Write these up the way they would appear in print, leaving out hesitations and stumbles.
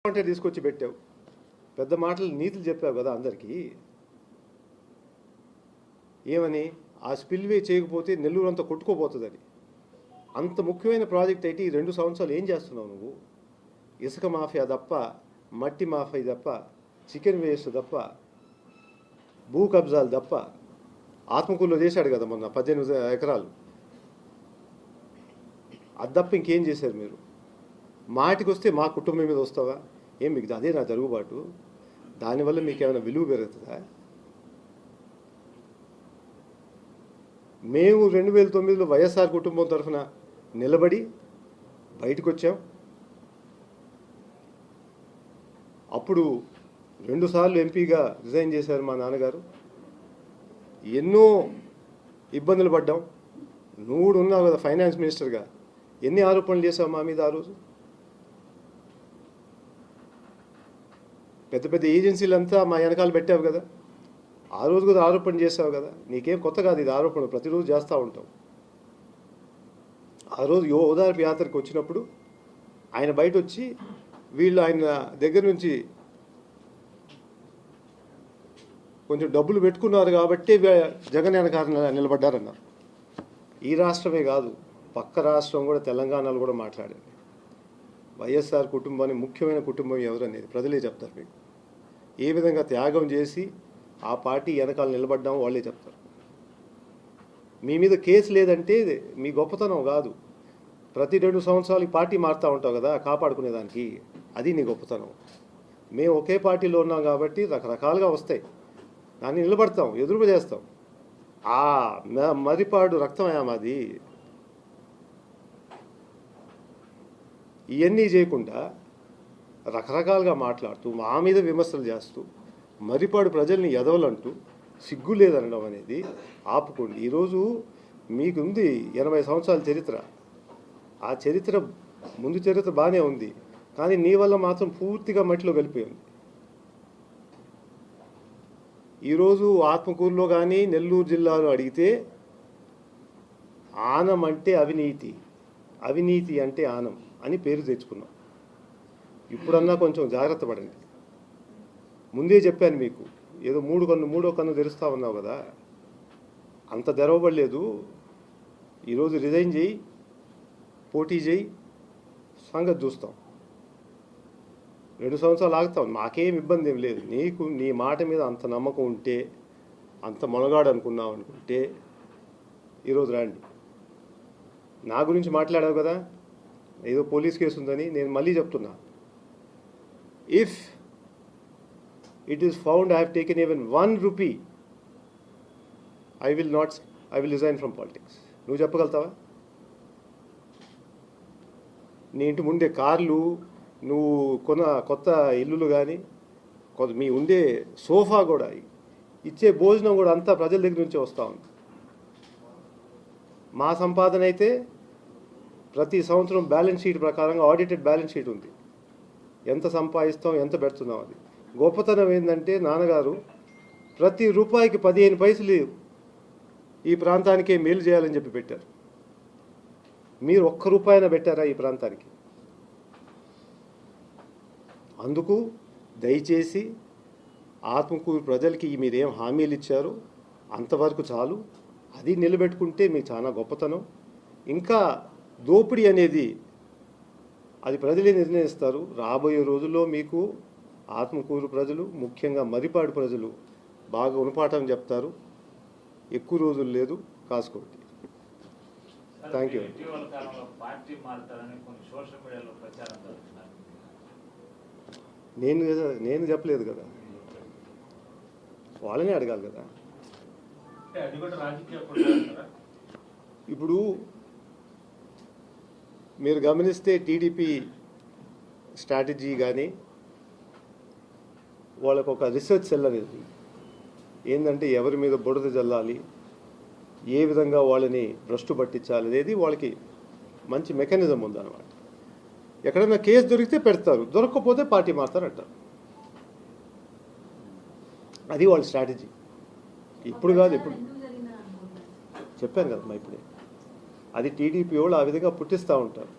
అంటే తీసుకొచ్చి పెట్టావు, పెద్ద మాటలు నీతులు చెప్పావు కదా అందరికీ. ఏమని? ఆ స్పిల్వే చేయకపోతే నెల్లూరు అంతా కొట్టుకోపోతుందని. అంత ముఖ్యమైన ప్రాజెక్ట్ అయితే ఈ 2 సంవత్సరాలు ఏం చేస్తున్నావు నువ్వు? ఇసుక మాఫియా తప్ప, మట్టి మాఫియా తప్ప, చికెన్ వేస్ట్ తప్ప, భూ కబ్జాలు తప్ప. ఆత్మకూరులో చేశాడు కదా మొన్న 18 ఎకరాలు. అది తప్ప ఇంకేం చేశారు మీరు? మాటికి వస్తే మా కుటుంబం మీద వస్తావా? ఏం మీకు అదే నా జరుగుబాటు? దానివల్ల మీకు ఏమైనా విలువ పెరుగుతుందా? మేము 2009లో వైఎస్ఆర్ కుటుంబం తరఫున నిలబడి బయటకు వచ్చాం. అప్పుడు 2 సార్లు ఎంపీగా రిజైన్ చేశారు మా నాన్నగారు. ఎన్నో ఇబ్బందులు పడ్డాం. నువ్వు కూడా ఉన్నావు కదా ఫైనాన్స్ మినిస్టర్గా. ఎన్ని ఆరోపణలు చేశావు మా మీద ఆ రోజు? పెద్ద పెద్ద ఏజెన్సీలంతా మా వెనకాల పెట్టావు కదా. ఆ రోజు కూడా ఆరోపణ చేసావు కదా. నీకేం కొత్త కాదు ఇది ఆరోపణ, ప్రతిరోజు చేస్తూ ఉంటాం. ఆ రోజు ఓదార్పు యాత్రకు వచ్చినప్పుడు ఆయన బయట వచ్చి వీళ్ళు ఆయన దగ్గర నుంచి కొంచెం డబ్బులు పెట్టుకున్నారు కాబట్టి జగన్ వెనకాల నిలబడ్డారన్నారు. ఈ రాష్ట్రమే కాదు, పక్క రాష్ట్రం కూడా, తెలంగాణలో కూడా మాట్లాడారు. వైఎస్ఆర్ కుటుంబాన్ని ముఖ్యమైన కుటుంబం ఎవరనేది ప్రజలే చెప్తారు. మీకు ఏ విధంగా త్యాగం చేసి ఆ పార్టీ వెనకాల నిలబడ్డామో వాళ్ళే చెప్తారు. మీ మీద కేసు లేదంటే మీ గొప్పతనం కాదు. ప్రతి 2 సంవత్సరాలు ఈ పార్టీ మారుతూ ఉంటావు కదా కాపాడుకునేదానికి, అది నీ గొప్పతనం. మేము ఒకే పార్టీలో ఉన్నాం కాబట్టి రకరకాలుగా వస్తాయి, దాన్ని నిలబడతాం, ఎదురు చేస్తాం. ఆ మరిపాడు రక్తమయా మాది. ఇవన్నీ చేయకుండా రకరకాలుగా మాట్లాడుతూ మా మీద విమర్శలు చేస్తూ మరిపాడు ప్రజల్ని ఎదవలంటూ సిగ్గు లేదనడం అనేది ఆపుకోండి. ఈరోజు మీకుంది 80 సంవత్సరాల చరిత్ర. ఆ చరిత్ర ముందు చరిత్ర బాగానే ఉంది, కానీ నీ వల్ల మాత్రం పూర్తిగా మట్టిలో కలిపోయింది. ఈరోజు ఆత్మకూరులో కానీ నెల్లూరు జిల్లాలో అడిగితే ఆనం అంటే అవినీతి, అవినీతి అంటే ఆనం అని పేరు తెచ్చుకున్నాం. ఇప్పుడన్నా కొంచెం జాగ్రత్త పడండి. ముందే చెప్పాను మీకు, ఏదో మూడో కన్ను తెరుస్తా ఉన్నావు కదా, అంత తెరవబడలేదు. ఈరోజు రిజైన్ చేయి, పోటీ చేయి, సంగతి చూస్తాం. 2 సంవత్సరాలు ఆగుతాం, మాకేం ఇబ్బంది ఏం లేదు. నీకు నీ మాట మీద అంత నమ్మకం ఉంటే, అంత మొనగాడు అనుకున్నావు అనుకుంటే ఈరోజు రండి. నా గురించి మాట్లాడావు కదా, ఏదో పోలీస్ కేసు ఉందని. నేను మళ్ళీ చెప్తున్నా, if it is found I have taken even 1 rupee, I will resign from politics. నువ్వు చెప్పగలుగుతావా? నీ ఇంటి ముందే కార్లు, నువ్వు కొత్త ఇల్లులు కానీ, మీ ఉండే సోఫా కూడా, ఇచ్చే భోజనం కూడా అంతా ప్రజల దగ్గర నుంచే వస్తూ ఉంది. మా సంపాదన అయితే ప్రతి సంవత్సరం బ్యాలెన్స్ షీట్ ప్రకారంగా ఆడిటెడ్ బ్యాలెన్స్ షీట్ ఉంది. ఎంత సంపాదిస్తాం, ఎంత పెడుతున్నాం. అది గొప్పతనం ఏంటంటే, నాన్నగారు ప్రతి రూపాయికి 15 పైసలు ఈ ప్రాంతానికే మేలు చేయాలని చెప్పి పెట్టారు. మీరు 1 రూపాయిన పెట్టారా ఈ ప్రాంతానికి? అందుకు దయచేసి ఆత్మకూరు ప్రజలకి మీరేం హామీలు ఇచ్చారో అంతవరకు చాలు. అది నిలబెట్టుకుంటే మీకు చాలా గొప్పతనం. ఇంకా దోపిడీ అనేది అది ప్రజలే నిర్ణయిస్తారు. రాబోయే రోజుల్లో మీకు ఆత్మకూరు ప్రజలు, ముఖ్యంగా మరిపాడు ప్రజలు బాగా గుణపాఠం చెప్తారు. ఎక్కువ రోజులు లేదు, కాసుకోండి. Thank you. నేను చెప్పలేదు కదా, వాళ్ళనే అడగాలి కదా. ఇప్పుడు మీరు గమనిస్తే టీడీపీ స్ట్రాటజీ కానీ, వాళ్ళకు ఒక రీసెర్చ్ సెల్ అనేది ఏంటంటే ఎవరి మీద బుడద జల్లాలి, ఏ విధంగా వాళ్ళని భ్రష్టు పట్టించాలి అనేది వాళ్ళకి మంచి మెకానిజం ఉందన్నమాట. ఎక్కడైనా కేసు దొరికితే పెడతారు, దొరకకపోతే పార్టీ మారుతారంటారు. అది వాళ్ళ స్ట్రాటజీ. ఇప్పుడు కాదు, ఇప్పుడు చెప్పాను కదమ్మా ఇప్పుడే. అది టీడీపీ వాళ్ళు ఆ విధంగా పుట్టిస్తూ ఉంటారు.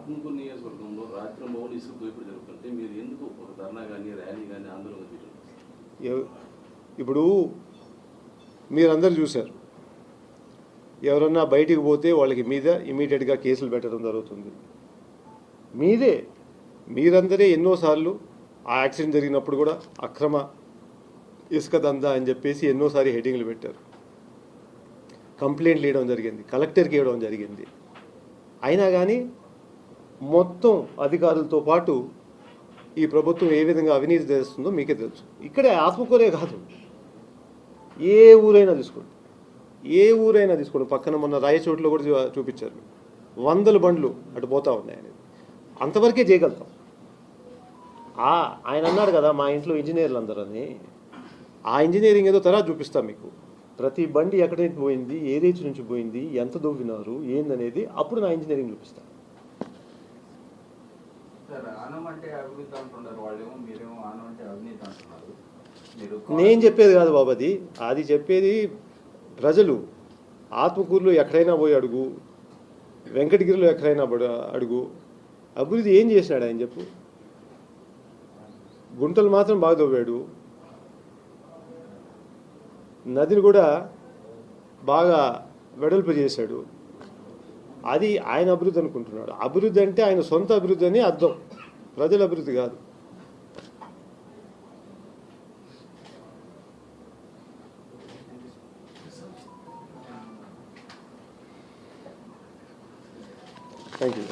ఆత్మకూరు నియోజకవర్గంలో రాత్రి మౌలు ఇసుక దోపిడీ జరుగుతుంటే మీరు ఎందుకు ఒక ధర్నా కానీ ర్యాలీ కానీ ఆందోళన చేయడం? ఇప్పుడు మీరందరూ చూశారు, ఎవరన్నా బయటికి పోతే వాళ్ళకి మీద ఇమీడియట్గా కేసులు పెట్టడం జరుగుతుంది. మీరందరే ఎన్నోసార్లు ఆ యాక్సిడెంట్ జరిగినప్పుడు కూడా అక్రమ ఇసుక దందా అని చెప్పేసి ఎన్నోసారి హెడ్డింగ్లు పెట్టారు, కంప్లైంట్లు ఇవ్వడం జరిగింది, కలెక్టర్కి ఇవ్వడం జరిగింది. అయినా కానీ మొత్తం అధికారులతో పాటు ఈ ప్రభుత్వం ఏ విధంగా అవినీతి చేస్తుందో మీకే తెలుసు. ఇక్కడే ఆత్మకూరే కాదు, ఏ ఊరైనా తీసుకోండి, పక్కన మొన్న రాయచోట్లో కూడా చూపించారు, 100 బండ్లు అటు పోతా ఉన్నాయని. అంతవరకే చేయగలుగుతాం. ఆయన అన్నాడు కదా మా ఇంట్లో ఇంజనీర్లు అందరూ అని, ఆ ఇంజనీరింగ్ ఏదో తర్వాత చూపిస్తాం మీకు. ప్రతి బండి ఎక్కడి నుంచి పోయింది, ఏ రేంజ్ నుంచి పోయింది, ఎంత దొవ్వినారు ఏందనేది అప్పుడు నా ఇంజనీరింగ్ చూపిస్తాను. నేను చెప్పేది కాదు బాబు, అది చెప్పేది ప్రజలు. ఆత్మకూరులో ఎక్కడైనా పోయి అడుగు, వెంకటగిరిలో ఎక్కడైనా అడుగు, అభివృద్ధి ఏం చేసినాడు ఆయన చెప్పు. గుంటలు మాత్రం బాగా దవ్వాడు, నదిని కూడా బాగా వెడల్పు చేశాడు. అది ఆయన అభివృద్ధి అనుకుంటున్నాడు. అభివృద్ధి అంటే ఆయన సొంత అభివృద్ధి అని అర్థం, ప్రజల అభివృద్ధి కాదు. Thank you.